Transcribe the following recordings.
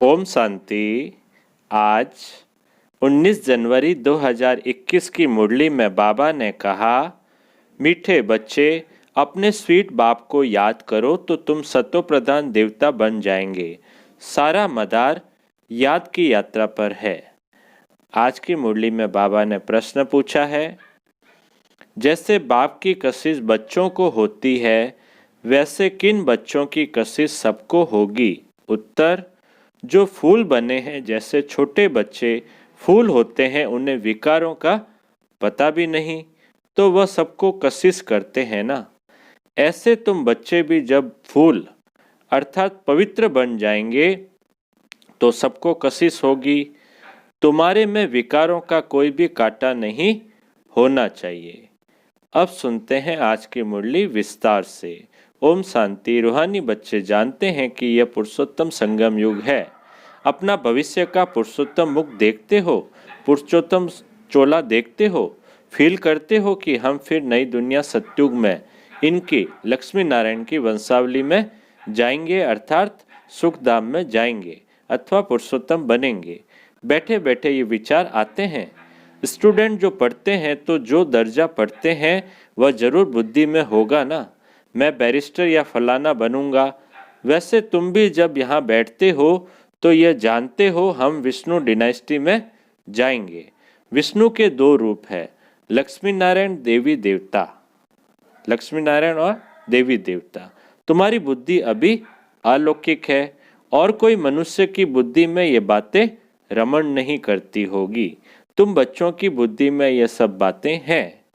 ओम शांति। आज 19 जनवरी 2021 की मुरली में बाबा ने कहा, मीठे बच्चे, अपने स्वीट बाप को याद करो तो तुम सतो प्रधान देवता बन जाएंगे। सारा मदार याद की यात्रा पर है। आज की मुरली में बाबा ने प्रश्न पूछा है, जैसे बाप की कशिश बच्चों को होती है, वैसे किन बच्चों की कशिश सबको होगी? उत्तर, जो फूल बने हैं। जैसे छोटे बच्चे फूल होते हैं, उन्हें विकारों का पता भी नहीं, तो वह सबको कशिश करते हैं ना। ऐसे तुम बच्चे भी जब फूल अर्थात पवित्र बन जाएंगे तो सबको कशिश होगी। तुम्हारे में विकारों का कोई भी कांटा नहीं होना चाहिए। अब सुनते हैं आज की मुरली विस्तार से। ओम शांति। रूहानी बच्चे जानते हैं कि यह पुरुषोत्तम संगम युग है। अपना भविष्य का पुरुषोत्तम मुख देखते हो, पुरुषोत्तम चोला देखते हो, फील करते हो कि हम फिर नई दुनिया सतयुग में इनकी लक्ष्मी नारायण की वंशावली में जाएंगे, अर्थात सुखधाम में जाएंगे अथवा पुरुषोत्तम बनेंगे। बैठे बैठे ये विचार आते हैं। स्टूडेंट जो पढ़ते हैं तो जो दर्जा पढ़ते हैं वह जरूर बुद्धि में होगा ना। मैं बैरिस्टर या फलाना बनूंगा। वैसे तुम भी जब यहाँ बैठते हो तो यह जानते हो हम विष्णु डिनाइस्टी में जाएंगे। विष्णु के दो रूप है, लक्ष्मी नारायण देवी देवता। लक्ष्मी नारायण और देवी देवता। तुम्हारी बुद्धि अभी अलौकिक है और कोई मनुष्य की बुद्धि में ये बातें रमण नहीं करती होगी। तुम बच्चों की बुद्धि में ये सब बातें हैं।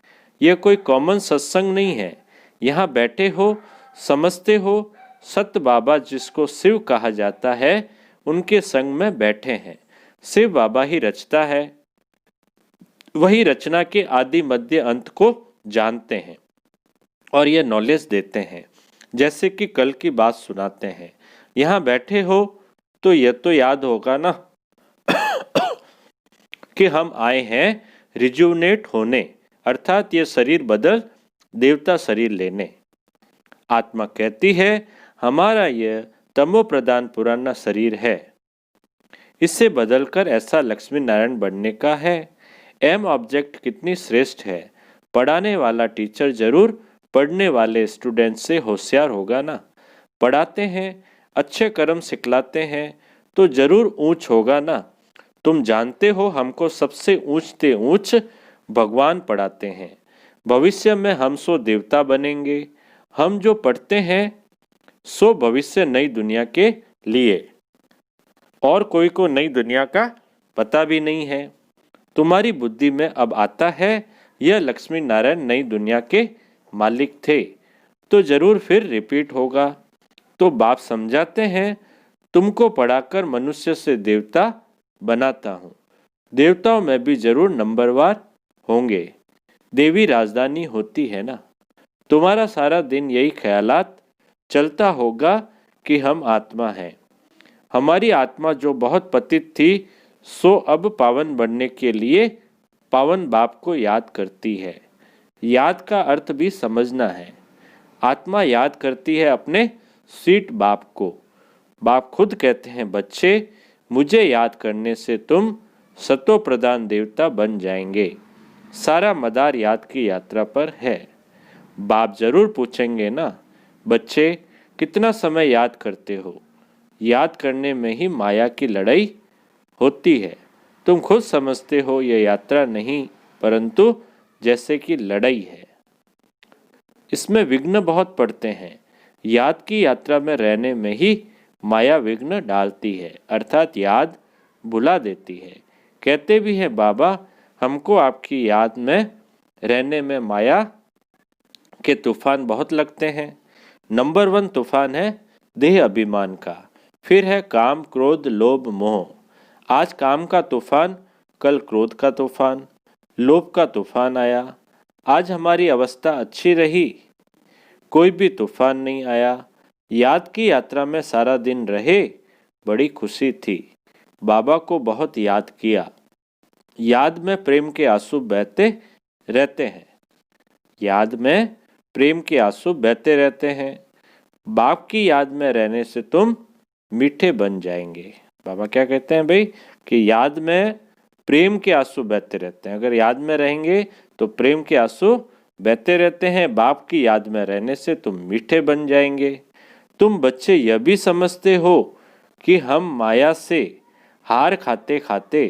यह कोई कॉमन सत्संग नहीं है। यहाँ बैठे हो, समझते हो, सत बाबा जिसको शिव कहा जाता है उनके संग में बैठे हैं। शिव बाबा ही रचता है, वही रचना के आदि मध्य अंत को जानते हैं और यह नॉलेज देते हैं। जैसे कि कल की बात सुनाते हैं। यहाँ बैठे हो तो यह तो याद होगा ना कि हम आए हैं रिजुवनेट होने, अर्थात ये शरीर बदल देवता शरीर लेने। आत्मा कहती है हमारा यह तमो प्रधान पुराना शरीर है, इससे बदलकर ऐसा लक्ष्मी नारायण बनने का है। एम ऑब्जेक्ट कितनी श्रेष्ठ है। पढ़ाने वाला टीचर जरूर पढ़ने वाले स्टूडेंट से होशियार होगा ना। पढ़ाते हैं, अच्छे कर्म सिखलाते हैं तो जरूर ऊंच होगा ना। तुम जानते हो हमको सबसे ऊंचते ऊंच भगवान पढ़ाते हैं। भविष्य में हम सो देवता बनेंगे। हम जो पढ़ते हैं सो भविष्य नई दुनिया के लिए, और कोई को नई दुनिया का पता भी नहीं है। तुम्हारी बुद्धि में अब आता है यह लक्ष्मी नारायण नई दुनिया के मालिक थे, तो जरूर फिर रिपीट होगा। तो बाप समझाते हैं तुमको पढ़ाकर मनुष्य से देवता बनाता हूँ। देवताओं में भी जरूर नंबरवार होंगे। देवी राजधानी होती है ना। तुम्हारा सारा दिन यही ख्यालात चलता होगा कि हम आत्मा हैं। हमारी आत्मा जो बहुत पतित थी सो अब पावन बनने के लिए पावन बाप को याद करती है। याद का अर्थ भी समझना है। आत्मा याद करती है अपने स्वीट बाप को। बाप खुद कहते हैं, बच्चे मुझे याद करने से तुम सतो प्रधान देवता बन जाएंगे। सारा मदार याद की यात्रा पर है। बाप जरूर पूछेंगे ना, बच्चे कितना समय याद करते हो? याद करने में ही माया की लड़ाई होती है। तुम खुद समझते हो यह यात्रा नहीं परंतु जैसे कि लड़ाई है। इसमें विघ्न बहुत पड़ते हैं। याद की यात्रा में रहने में ही माया विघ्न डालती है, अर्थात याद भुला देती है। कहते भी हैं बाबा हमको आपकी याद में रहने में माया के तूफान बहुत लगते हैं। नंबर 1 तूफान है देह अभिमान का, फिर है काम क्रोध लोभ मोह। आज काम का तूफान, कल क्रोध का तूफान, लोभ का तूफान आया। आज हमारी अवस्था अच्छी रही, कोई भी तूफान नहीं आया। याद की यात्रा में सारा दिन रहे, बड़ी खुशी थी। बाबा को बहुत याद किया। याद में प्रेम के आंसू बहते रहते हैं। याद में प्रेम के आंसू बहते रहते हैं। बाप की याद में रहने से तुम मीठे बन जाएंगे। बाबा क्या कहते हैं भाई कि याद में प्रेम के आंसू बहते रहते हैं। अगर याद में रहेंगे तो प्रेम के आंसू बहते रहते हैं। बाप की याद में रहने से तुम मीठे बन जाएंगे। तुम बच्चे यह भी समझते हो कि हम माया से हार खाते खाते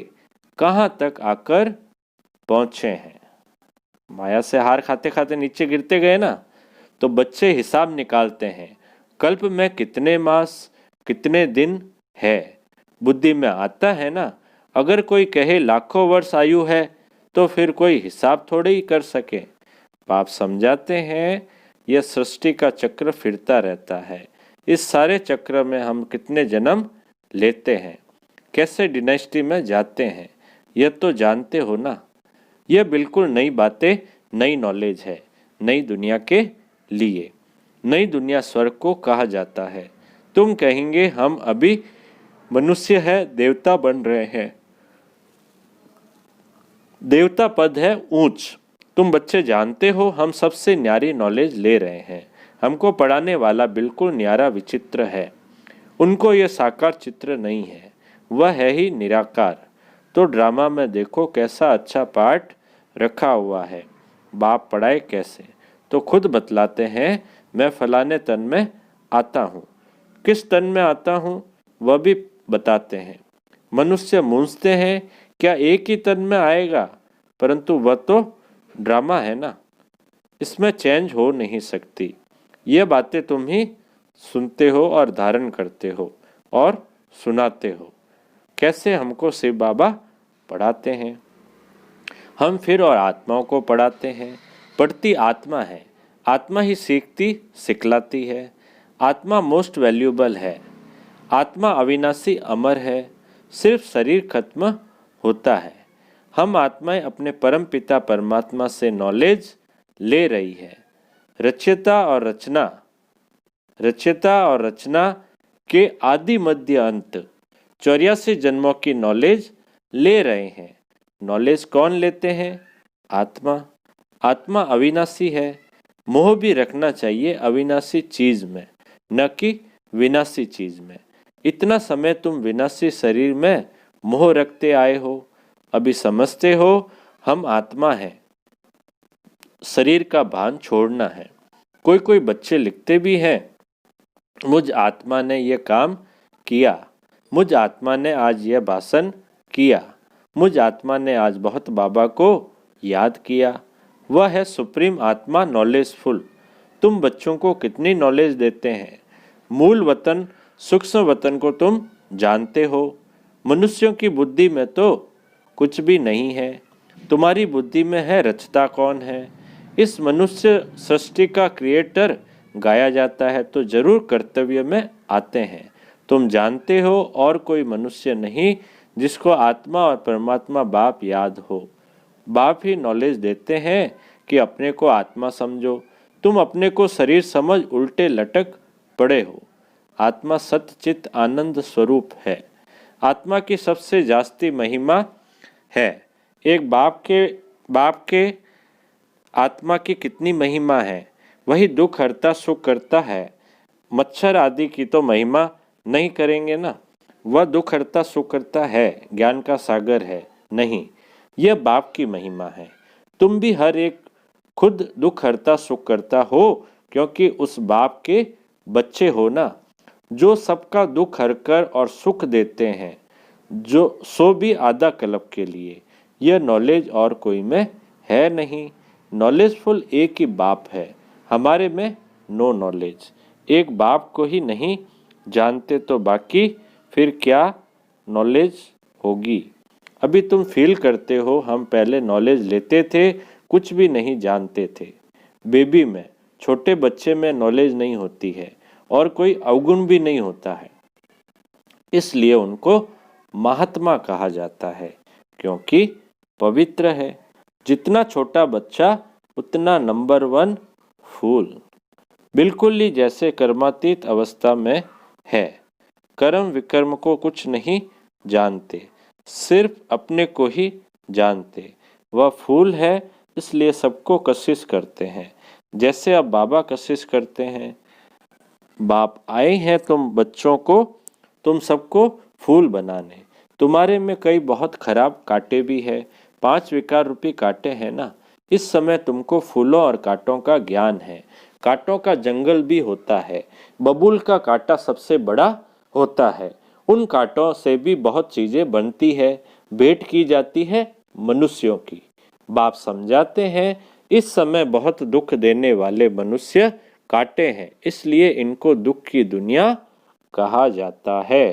कहाँ तक आकर पहुंचे हैं। माया से हार खाते खाते नीचे गिरते गए ना, तो बच्चे हिसाब निकालते हैं, कल्प में कितने मास कितने दिन है। बुद्धि में आता है ना, अगर कोई कहे लाखों वर्ष आयु है तो फिर कोई हिसाब थोड़े ही कर सके। बाप समझाते हैं यह सृष्टि का चक्र फिरता रहता है। इस सारे चक्र में हम कितने जन्म लेते हैं, कैसे डिनेस्टी में जाते हैं, यह तो जानते हो ना। यह बिल्कुल नई बातें, नई नॉलेज है, नई दुनिया के लिए। नई दुनिया स्वर्ग को कहा जाता है। तुम कहेंगे हम अभी मनुष्य है, देवता बन रहे हैं। देवता पद है ऊंच। तुम बच्चे जानते हो हम सबसे न्यारी नॉलेज ले रहे हैं। हमको पढ़ाने वाला बिल्कुल न्यारा विचित्र है। उनको यह साकार चित्र नहीं है, वह है ही निराकार। तो ड्रामा में देखो कैसा अच्छा पाठ रखा हुआ है। बाप पढ़ाए कैसे तो खुद बतलाते हैं, मैं फलाने तन में आता हूँ। किस तन में आता हूँ वह भी बताते हैं। मनुष्य मूंझते हैं क्या एक ही तन में आएगा, परंतु वह तो ड्रामा है ना, इसमें चेंज हो नहीं सकती। ये बातें तुम ही सुनते हो और धारण करते हो और सुनाते हो। कैसे हमको शिव बाबा पढ़ाते हैं, हम फिर और आत्माओं को पढ़ाते हैं। पढ़ती आत्मा है, आत्मा ही सीखती सिखलाती है। आत्मा मोस्ट वैल्यूबल है। आत्मा अविनाशी अमर है, सिर्फ शरीर खत्म होता है। हम आत्माएं अपने परम पिता परमात्मा से नॉलेज ले रही है। रचयिता और रचना के आदि मध्य अंत 84 जन्मों की नॉलेज ले रहे हैं। नॉलेज कौन लेते हैं? आत्मा। आत्मा अविनाशी है। मोह भी रखना चाहिए अविनाशी चीज में, न कि विनाशी चीज में। इतना समय तुम विनाशी शरीर में मोह रखते आए हो। अभी समझते हो हम आत्मा हैं, शरीर का भान छोड़ना है। कोई कोई बच्चे लिखते भी हैं, मुझ आत्मा ने यह काम किया, मुझ आत्मा ने आज यह भाषण किया, मुझ आत्मा ने आज बहुत बाबा को याद किया। वह है सुप्रीम आत्मा नॉलेजफुल। तुम बच्चों को कितनी नॉलेज देते हैं। मूल वतन सूक्ष्म वतन को तुम जानते हो। मनुष्यों की बुद्धि में तो कुछ भी नहीं है, तुम्हारी बुद्धि में है रचता कौन है। इस मनुष्य सृष्टि का क्रिएटर गाया जाता है तो जरूर कर्तव्य में आते हैं। तुम जानते हो और कोई मनुष्य नहीं जिसको आत्मा और परमात्मा बाप याद हो। बाप ही नॉलेज देते हैं कि अपने को आत्मा समझो। तुम अपने को शरीर समझ उल्टे लटक पड़े हो। आत्मा सतचित आनंद स्वरूप है। आत्मा की सबसे जास्ती महिमा है। एक बाप के आत्मा की कितनी महिमा है। वही दुख हरता सुख करता है। मच्छर आदि की तो महिमा नहीं करेंगे ना। वह दुख हरता सुख करता है, ज्ञान का सागर है नहीं, यह बाप की महिमा है। तुम भी हर एक खुद दुख हरता सुख करता हो, क्योंकि उस बाप के बच्चे हो ना, जो सबका दुख हरकर और सुख देते हैं, जो सो भी आधा कल्प के लिए। यह नॉलेज और कोई में है नहीं। नॉलेजफुल एक ही बाप है, हमारे में नो नॉलेज। एक बाप को ही नहीं जानते तो बाकी फिर क्या नॉलेज होगी। अभी तुम फील करते हो हम पहले नॉलेज लेते थे, कुछ भी नहीं जानते थे। बेबी में, छोटे बच्चे में नॉलेज नहीं होती है और कोई अवगुण भी नहीं होता है, इसलिए उनको महात्मा कहा जाता है, क्योंकि पवित्र है। जितना छोटा बच्चा उतना नंबर 1 फूल। बिल्कुल ही जैसे कर्मातीत अवस्था में है। कर्म विकर्म को कुछ नहीं जानते, सिर्फ अपने को ही जानते। वह फूल है, इसलिए सबको कशिश करते हैं, जैसे अब बाबा कशिश करते हैं। बाप आए हैं तुम बच्चों को, तुम सबको फूल बनाने। तुम्हारे में कई बहुत खराब कांटे भी है, 5 विकार रूपी कांटे हैं ना। इस समय तुमको फूलों और कांटों का ज्ञान है। कांटों का जंगल भी होता है। बबूल का कांटा सबसे बड़ा होता है। उन कांटों से भी बहुत चीजें बनती है, भेंट की जाती है मनुष्यों की। बाप समझाते हैं, इस समय बहुत दुख देने वाले मनुष्य कांटे हैं, इसलिए इनको दुख की दुनिया कहा जाता है।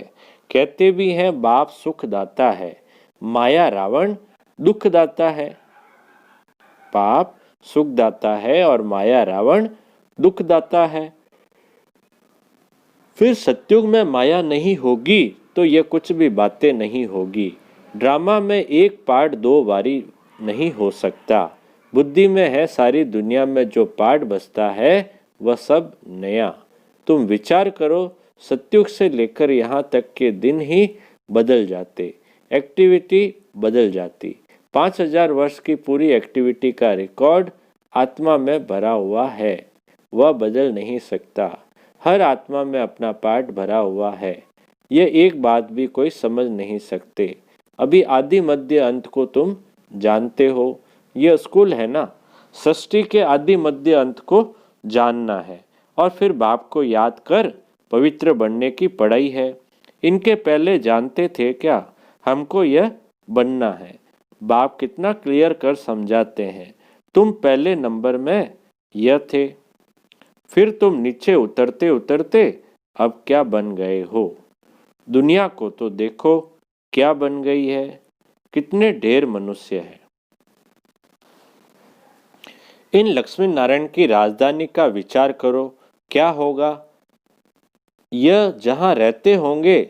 कहते भी हैं बाप सुख दाता है, माया रावण दुख दाता है। पाप सुख दाता है और माया रावण दुख दाता है। फिर सत्युग में माया नहीं होगी तो ये कुछ भी बातें नहीं होगी। ड्रामा में एक पार्ट दो बारी नहीं हो सकता। बुद्धि में है सारी दुनिया में जो पार्ट बचता है वह सब नया। तुम विचार करो, सत्युग से लेकर यहाँ तक के दिन ही बदल जाते, एक्टिविटी बदल जाती। 5000 वर्ष की पूरी एक्टिविटी का रिकॉर्ड आत्मा में भरा हुआ है, वह बदल नहीं सकता। हर आत्मा में अपना पार्ट भरा हुआ है। ये एक बात भी कोई समझ नहीं सकते। अभी आदि मध्य अंत को तुम जानते हो। ये स्कूल है ना, सृष्टि के आदि मध्य अंत को जानना है और फिर बाप को याद कर पवित्र बनने की पढ़ाई है। इनके पहले जानते थे क्या? हमको यह बनना है। बाप कितना क्लियर कर समझाते हैं। तुम पहले नंबर में यह थे, फिर तुम नीचे उतरते उतरते अब क्या बन गए हो। दुनिया को तो देखो क्या बन गई है, कितने ढेर मनुष्य हैं। इन लक्ष्मी नारायण की राजधानी का विचार करो, क्या होगा। यह जहां रहते होंगे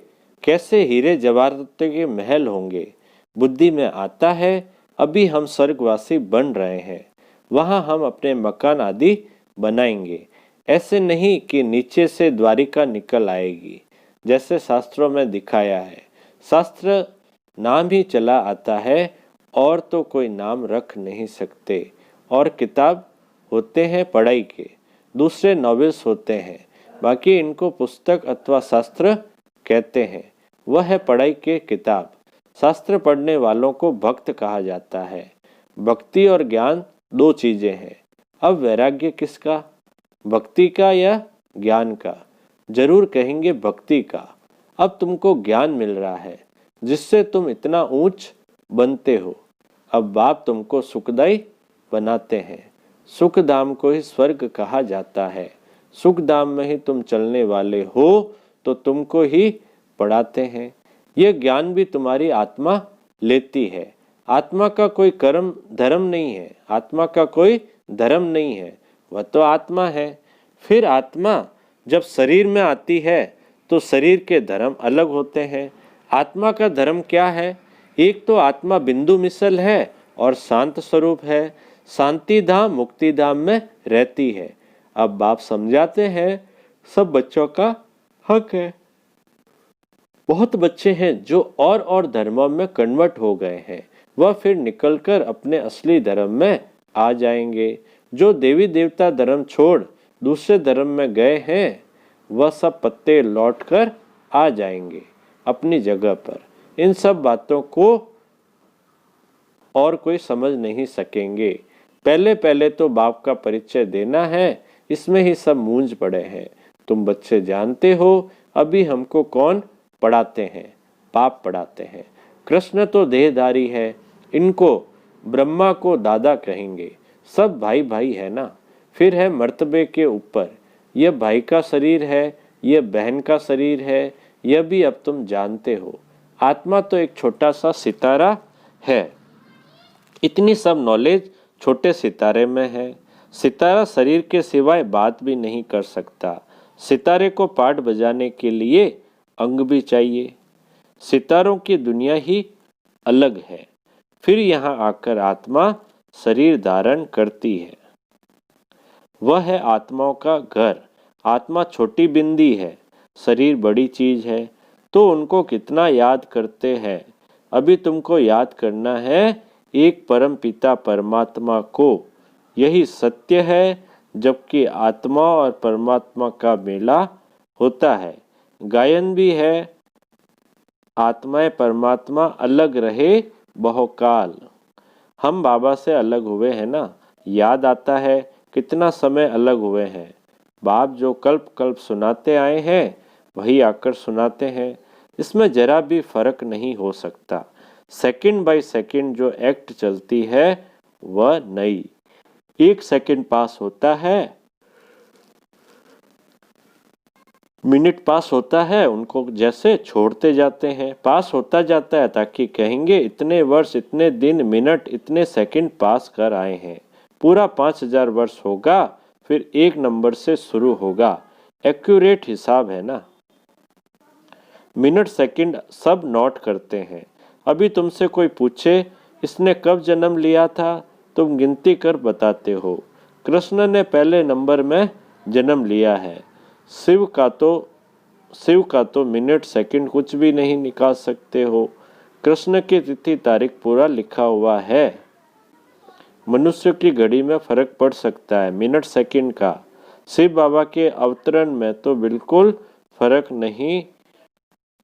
कैसे हीरे जवाहरात के महल होंगे। बुद्धि में आता है अभी हम स्वर्गवासी बन रहे हैं, वहां हम अपने मकान आदि बनाएंगे। ऐसे नहीं कि नीचे से द्वारिका निकल आएगी जैसे शास्त्रों में दिखाया है। शास्त्र नाम ही चला आता है और तो कोई नाम रख नहीं सकते। और किताब होते हैं पढ़ाई के, दूसरे नॉवेल्स होते हैं, बाकी इनको पुस्तक अथवा शास्त्र कहते हैं। वह है पढ़ाई के किताब। शास्त्र पढ़ने वालों को भक्त कहा जाता है। भक्ति और ज्ञान दो चीजें हैं। अब वैराग्य किसका, भक्ति का या ज्ञान का? जरूर कहेंगे भक्ति का। अब तुमको ज्ञान मिल रहा है जिससे तुम इतना ऊंच बनते हो। अब बाप तुमको सुखदाई बनाते हैं। सुख धाम को ही स्वर्ग कहा जाता है। सुख धाम में ही तुम चलने वाले हो तो तुमको ही पढ़ाते हैं। यह ज्ञान भी तुम्हारी आत्मा लेती है। आत्मा का कोई कर्म धर्म नहीं है, आत्मा का कोई धर्म नहीं है, वह तो आत्मा है। फिर आत्मा जब शरीर में आती है तो शरीर के धर्म अलग होते हैं। आत्मा का धर्म क्या है? एक तो आत्मा बिंदु मिसल है और शांत स्वरूप है, शांति धाम मुक्ति धाम में रहती है। अब बाप समझाते हैं सब बच्चों का हक है। बहुत बच्चे हैं जो और धर्मों में कन्वर्ट हो गए हैं, वह फिर निकलकर अपने असली धर्म में आ जाएंगे। जो देवी देवता धर्म छोड़ दूसरे धर्म में गए हैं वह सब पत्ते लौटकर आ जाएंगे अपनी जगह पर। इन सब बातों को और कोई समझ नहीं सकेंगे। पहले पहले तो बाप का परिचय देना है, इसमें ही सब मूंझ पड़े हैं। तुम बच्चे जानते हो अभी हमको कौन पढ़ाते हैं? बाप पढ़ाते हैं। कृष्ण तो देहधारी है, इनको ब्रह्मा को दादा कहेंगे। सब भाई भाई है ना। फिर है मर्तबे के ऊपर, यह भाई का शरीर है, यह बहन का शरीर है, यह भी अब तुम जानते हो। आत्मा तो एक छोटा सा सितारा है। इतनी सब नॉलेज छोटे सितारे में है। सितारा शरीर के सिवाय बात भी नहीं कर सकता। सितारे को पाठ बजाने के लिए अंग भी चाहिए। सितारों की दुनिया ही अलग है। फिर यहाँ आकर आत्मा शरीर धारण करती है। वह है आत्माओं का घर। आत्मा छोटी बिंदी है, शरीर बड़ी चीज है, तो उनको कितना याद करते हैं। अभी तुमको याद करना है एक परम पिता परमात्मा को। यही सत्य है। जबकि आत्मा और परमात्मा का मेला होता है, गायन भी है, आत्माएं परमात्मा अलग रहे बहुकाल। हम बाबा से अलग हुए हैं ना, याद आता है कितना समय अलग हुए हैं। बाप जो कल्प कल्प सुनाते आए हैं वही आकर सुनाते हैं, इसमें जरा भी फर्क नहीं हो सकता। सेकंड बाय सेकंड जो एक्ट चलती है वह नई। एक सेकंड पास होता है, मिनट पास होता है, उनको जैसे छोड़ते जाते हैं, पास होता जाता है, ताकि कहेंगे इतने वर्ष, इतने दिन, मिनट, इतने सेकंड पास कर आए हैं। पूरा 5000 वर्ष होगा, फिर एक नंबर से शुरू होगा। एक्यूरेट हिसाब है ना। मिनट सेकंड सब नोट करते हैं। अभी तुमसे कोई पूछे इसने कब जन्म लिया था, तुम गिनती कर बताते हो। कृष्ण ने पहले नंबर में जन्म लिया है। शिव का तो मिनट सेकंड कुछ भी नहीं निकाल सकते हो। कृष्ण की तिथि तारीख पूरा लिखा हुआ है। मनुष्य की घड़ी में फर्क पड़ सकता है मिनट सेकंड का। शिव बाबा के अवतरण में तो बिल्कुल फर्क नहीं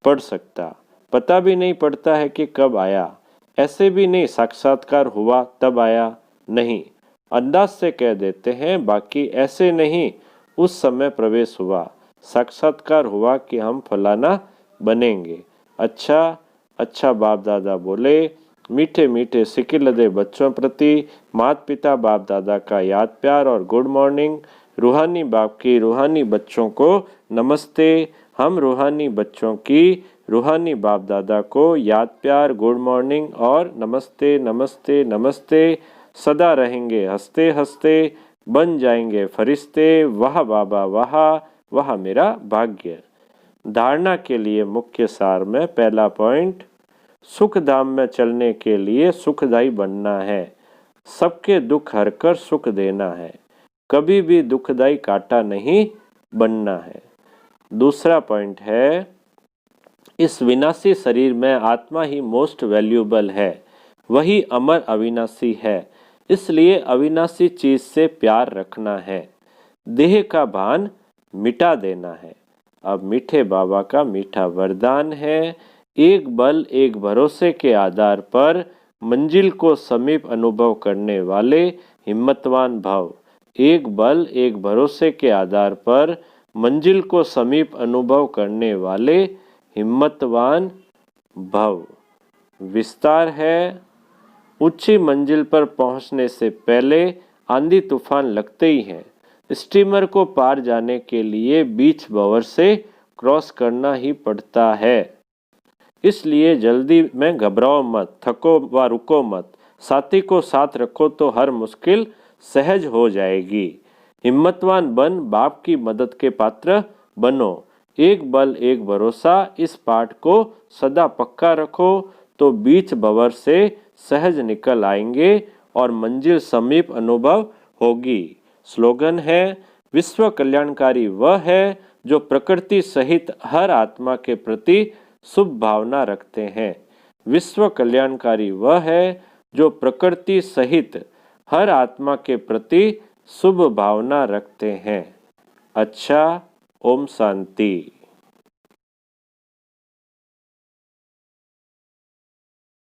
पड़ सकता। पता भी नहीं पड़ता है कि कब आया। ऐसे भी नहीं साक्षात्कार हुआ तब आया, नहीं, अंदाज से कह देते हैं। बाकी ऐसे नहीं उस समय प्रवेश हुआ, साक्षात्कार हुआ कि हम फलाना बनेंगे। अच्छा बाप दादा बोले, मीठे मीठे सिकिल दे बच्चों प्रति माता पिता बाप दादा का याद प्यार और गुड मॉर्निंग। रूहानी बाप की रूहानी बच्चों को नमस्ते। हम रूहानी बच्चों की रूहानी बाप दादा को याद प्यार, गुड मॉर्निंग और नमस्ते नमस्ते नमस्ते। सदा रहेंगे हंसते हंसते, बन जाएंगे फरिश्ते। वाह बाबा वाह, वह मेरा भाग्य। धारणा के लिए मुख्य सार में पहला पॉइंट, सुख धाम में चलने के लिए सुखदायी बनना है। सबके दुख हरकर सुख देना है, कभी भी दुखदायी कांटा नहीं बनना है। दूसरा पॉइंट है, इस विनाशी शरीर में आत्मा ही मोस्ट वैल्यूएबल है, वही अमर अविनाशी है। इसलिए अविनाशी चीज से प्यार रखना है, देह का भान मिटा देना है। अब मीठे बाबा का मीठा वरदान है, एक बल एक भरोसे के आधार पर मंजिल को समीप अनुभव करने वाले हिम्मतवान भव। एक बल एक भरोसे के आधार पर मंजिल को समीप अनुभव करने वाले हिम्मतवान भव। विस्तार है, ऊंची मंजिल पर पहुंचने से पहले आंधी तूफान लगते ही हैं। स्टीमर को पार जाने के लिए बीच भंवर से क्रॉस करना ही पड़ता है। इसलिए जल्दी में घबराओ मत, थको व रुको मत, साथी को साथ रखो तो हर मुश्किल सहज हो जाएगी। हिम्मतवान बन बाप की मदद के पात्र बनो। एक बल एक भरोसा, इस पाठ को सदा पक्का रखो तो बीच भंवर से सहज निकल आएंगे और मंजिल समीप अनुभव होगी। स्लोगन है, विश्व कल्याणकारी वह है जो प्रकृति सहित हर आत्मा के प्रति शुभ भावना रखते हैं। विश्व कल्याणकारी वह है जो प्रकृति सहित हर आत्मा के प्रति शुभ भावना रखते हैं। अच्छा, ओम शांति।